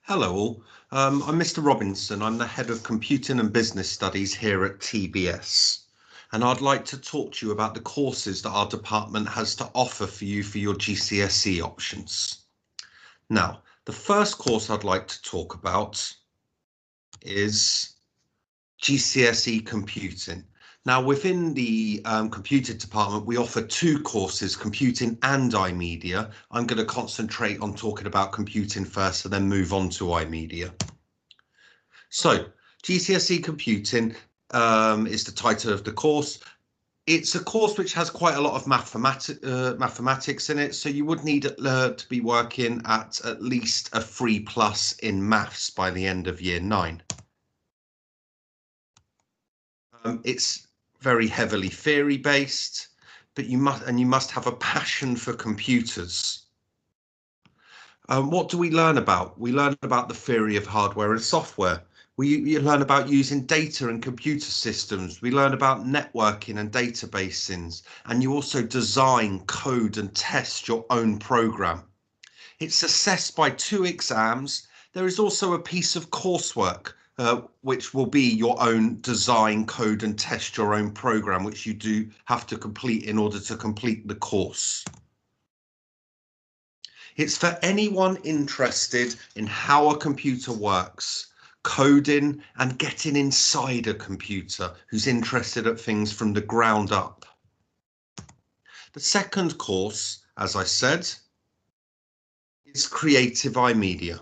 Hello all, I'm Mr. Robinson. I'm the Head of Computing and Business Studies here at TBS. And I'd like to talk to you about the courses that our department has to offer for you for your GCSE options. Now, the first course I'd like to talk about is GCSE Computing. Now, within the computer department, we offer two courses, computing and iMedia. I'm going to concentrate on talking about computing first and then move on to iMedia. So, GCSE Computing is the title of the course. It's a course which has quite a lot of mathematics in it, so you would need to be working at least a 3+ in maths by the end of year 9. It's very heavily theory based, but you must have a passion for computers. What do we learn about? We learn about the theory of hardware and software. We learn about using data and computer systems. We learn about networking and databasing, and you also design, code and test your own program. It's assessed by 2 exams. There is also a piece of coursework which will be your own design, code and test your own program, which you do have to complete in order to complete the course. It's for anyone interested in how a computer works, coding and getting inside a computer, who's interested at things from the ground up. The second course, as I said, is Creative iMedia.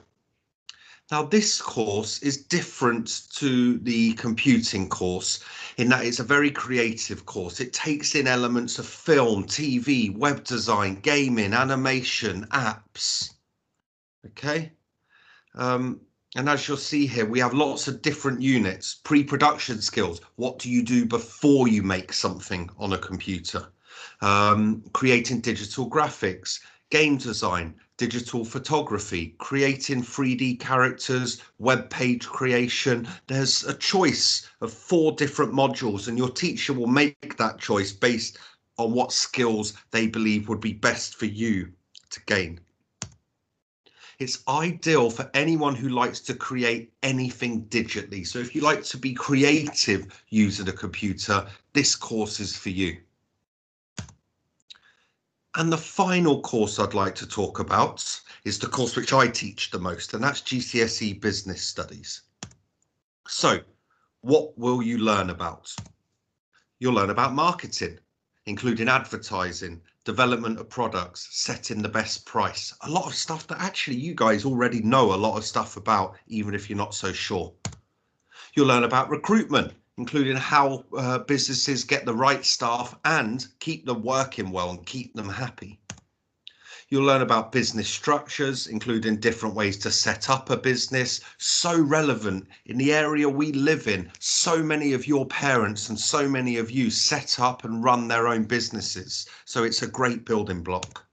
Now, this course is different to the computing course in that it's a very creative course. It takes in elements of film, TV, web design, gaming, animation, apps. Okay. And as you'll see here, we have lots of different units. Pre-production skills. What do you do before you make something on a computer? Creating digital graphics, game design, digital photography, creating 3D characters, web page creation. There's a choice of 4 different modules, and your teacher will make that choice based on what skills they believe would be best for you to gain. It's ideal for anyone who likes to create anything digitally. So if you like to be creative using a computer, this course is for you. And the final course I'd like to talk about is the course which I teach the most, and that's GCSE Business Studies. So what will you learn about? You'll learn about marketing, including advertising, development of products, setting the best price. A lot of stuff that actually you guys already know a lot of stuff about, even if you're not so sure. You'll learn about recruitment, including how businesses get the right staff and keep them working well and keep them happy. You'll learn about business structures, including different ways to set up a business. So relevant in the area we live in. So many of your parents and so many of you set up and run their own businesses. So it's a great building block.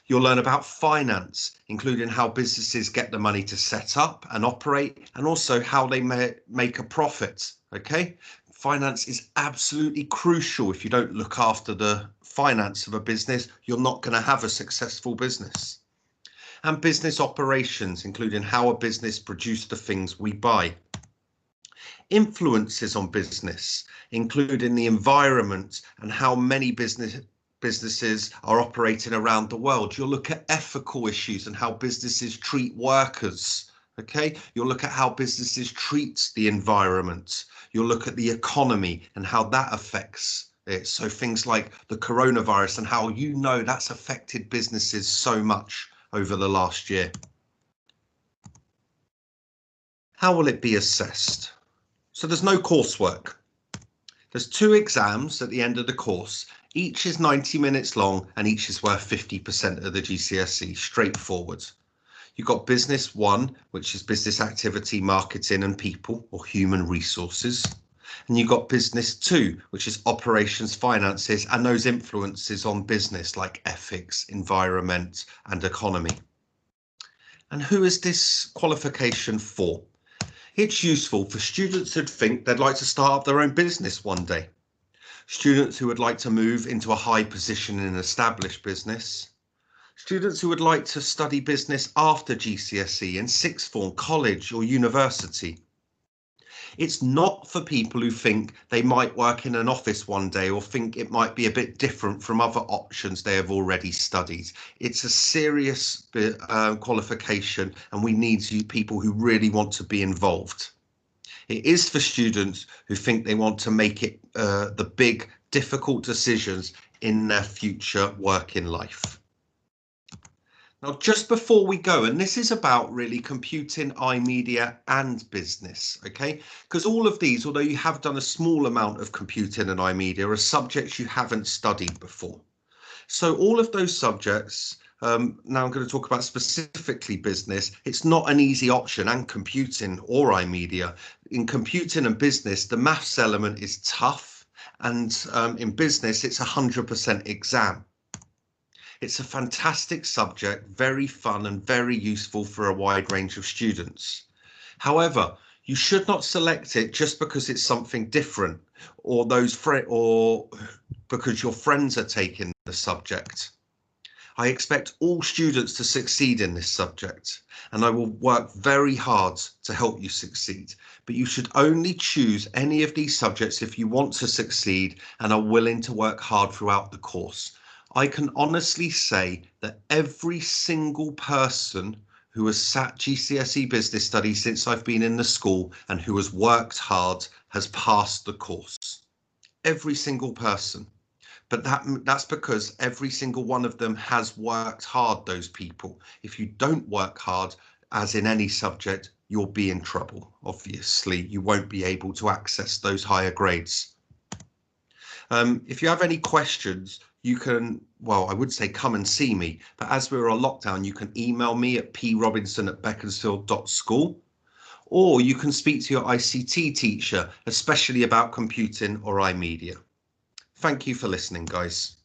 You'll learn about finance, including how businesses get the money to set up and operate, and also how they make a profit. Okay, finance is absolutely crucial. If you don't look after the finance of a business, you're not going to have a successful business. And business operations, including how a business produces the things we buy. Influences on business, including the environment and how many businesses are operating around the world. You'll look at ethical issues and how businesses treat workers. Okay, you'll look at how businesses treat the environment. You'll look at the economy and how that affects it. So things like the coronavirus and how that's affected businesses so much over the last year. How will it be assessed? So there's no coursework. There's 2 exams at the end of the course. Each is 90 minutes long and each is worth 50% of the GCSE, straightforward. You've got Business 1, which is business activity, marketing and people or human resources. And you've got Business 2, which is operations, finances and those influences on business like ethics, environment and economy. And who is this qualification for? It's useful for students who think they'd like to start up their own business one day. Students who would like to move into a high position in an established business. Students who would like to study business after GCSE in sixth form, college or university. It's not for people who think they might work in an office one day or think it might be a bit different from other options they have already studied. It's a serious qualification, and we need you people who really want to be involved. It is for students who think they want to make it the big, difficult decisions in their future working life. Now, just before we go, and this is about really computing, iMedia and business, okay? Because all of these, although you have done a small amount of computing and iMedia, are subjects you haven't studied before. So all of those subjects, now I'm going to talk about specifically business. It's not an easy option, and computing or iMedia. In computing and business, the maths element is tough, and in business, it's 100% exam. It's a fantastic subject, very fun and very useful for a wide range of students. However, you should not select it just because it's something different or because your friends are taking the subject. I expect all students to succeed in this subject, and I will work very hard to help you succeed. But you should only choose any of these subjects if you want to succeed and are willing to work hard throughout the course. I can honestly say that every single person who has sat GCSE Business Studies since I've been in the school and who has worked hard has passed the course. Every single person. But that's because every single one of them has worked hard, those people. If you don't work hard, as in any subject, you'll be in trouble. Obviously, you won't be able to access those higher grades. If you have any questions, you can, well, I would say come and see me, but as we're on lockdown, you can email me at probinson@beaconsfield.school, or you can speak to your ICT teacher, especially about computing or iMedia. Thank you for listening, guys.